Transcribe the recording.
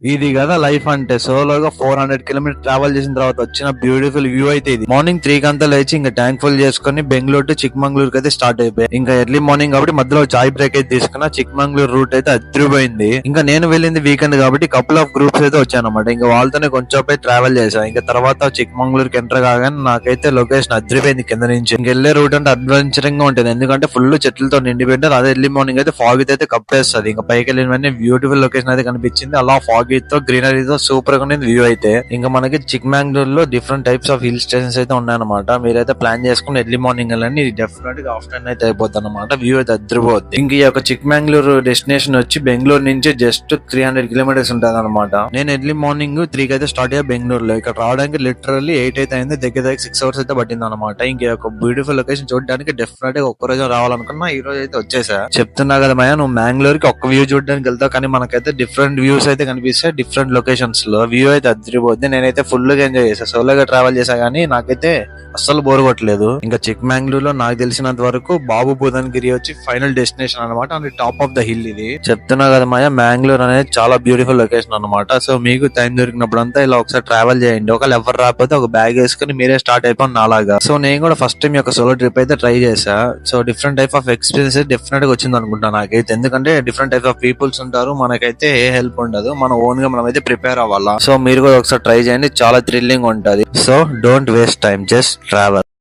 ఇది కదా లైఫ్ అంటే. సోలోగా 400 కిలోమీటర్ ట్రావెల్ చేసిన తర్వాత వచ్చిన బ్యూటిఫుల్ వ్యూ అయితే ఇది. మార్నింగ్ 3 కంతా లేచి ఇంకా ట్యాంక్ ఫుల్ చేసుకుని బెంగళూరు టు చిక్మంగళూరు అయితే స్టార్ట్ అయిపోయి, ఇంకా ఎర్లీ మార్నింగ్ కాబట్టి మధ్యలో చాయ్ బ్రేక్ అయితే తీసుకున్నా. చిక్మంగళూరు రూట్ అయితే అదిరిపోయింది. ఇంకా నేను వెళ్ళింది వీకెండ్ కాబట్టి కపుల్ ఆఫ్ గ్రూప్స్ అయితే వచ్చానమాట. ఇంకా వాళ్ళతోనే కొంచెం ట్రావెల్ చేశా. ఇంకా తర్వాత చిక్మంగళూరుకి ఎంటర్ కాగానే నాకైతే లొకేషన్ అదిరిపోయింది కింద నుంచి. ఇంక వెళ్ళే రూట్ అంటే అడ్వెంచరింగ్ గా ఉంటుంది, ఎందుకంటే ఫుల్ చెట్లతో నిండిపోయింది. అదే ఎర్లీ మార్నింగ్ అయితే ఫాగ్ అయితే కప్పేస్తుంది. ఇంకా పైకి వెళ్ళిన వెంటనే బ్యూటిఫుల్ లొకేషన్ అయితే కనిపించింది. అలా ఫాగ్ తో గ్రీనరీతో సూపర్ గా ఉంది వ్యూ అయితే. ఇంకా మనకి చిక్మంగళూరు లో different types of hill stations అయితే ఉన్నాయన్నమాట. మీరైతే ప్లాన్ చేసుకుని ఎర్లీ మార్నింగ్ వెళ్ళండి. ఇది డెఫినెట్ గా ఆఫ్టర్నూన్ అయితే అయిపోతుంది అనమాట. వ్యూ అయితే అదిరిపోద్ది. ఇంక ఈ యొక్క చిక్మంగళూరు డెస్టినేషన్ వచ్చి బెంగళూరు నుంచి జస్ట్ 300 కిలోమీటర్స్ ఉంటుంది అనమాట. నేను ఎర్లీ మార్నింగ్ 3 అయితే స్టార్ట్ అయ్యా బెంగళూరులో. ఇక్కడ రావడానికి లిటరల్లీ 8 అయితే అయింది. దగ్గర 6 అవర్స్ అయితే పట్టింది అనమాట. ఇంక ఒక బ్యూటిఫుల్ లొకేషన్ చూడడానికి డెఫినెట్ గా ఒక్కరోజు రావాలనుకున్నా, ఈ రోజు అయితే వచ్చేసా. చెప్తున్నా కదా మయ, నువ్వు మ్యాంగ్లూర్ ఒక్క వ్యూ చూడడానికి వెళ్తావు, కానీ మనకైతే డిఫరెంట్ వ్యూస్ అయితే కనిపిస్తాయి డిఫరెంట్ లొకేషన్స్ లో. వ్యూ అయితే అదిరిపోద్ది. నేనైతే ఫుల్ గా ఎంజాయ్ చేసా. సోలోగా ట్రావెల్ చేసా కానీ నాకైతే అస్సలు బోర్ కొట్టలేదు. ఇంకా చిక్మంగళూరు లో నాకు తెలిసినంత వరకు బాబు బుధన్గిరి వచ్చి ఫైనల్ డెస్టినేషన్ అనమాట. And top of the hill ఇది. చెప్తున్నా కదా మాయ, మ్యాంగ్లూర్ అనేది చాలా బ్యూటిఫుల్ లొకేషన్ అనమాట. సో మీకు టైం దొరికినప్పుడు అంతా ఇలా ఒకసారి ట్రావెల్ చేయండి. ఒకవేళ ఎవరు రాకపోతే ఒక బ్యాగ్ వేసుకుని మీరే స్టార్ట్ అయిపోయి నాలాగా. సో నేను కూడా ఫస్ట్ టైం యొక్క సోలో ట్రిప్ అయితే ట్రై చేసా. So different type of experience definite గా వచ్చింది అనుకుంటా నాకైతే. ఎందుకంటే డిఫరెంట్ టైప్ ఆఫ్ పీపుల్స్ ఉంటారు, మనకైతే ఏ హెల్ప్ ఉండదు, మన ఓన్ గా మనం అయితే ప్రిపేర్ అవ్వాలా. సో మీరు కూడా ఒకసారి ట్రై చేయండి, చాలా థ్రిల్లింగ్ ఉంటది. So don't waste time, just travel.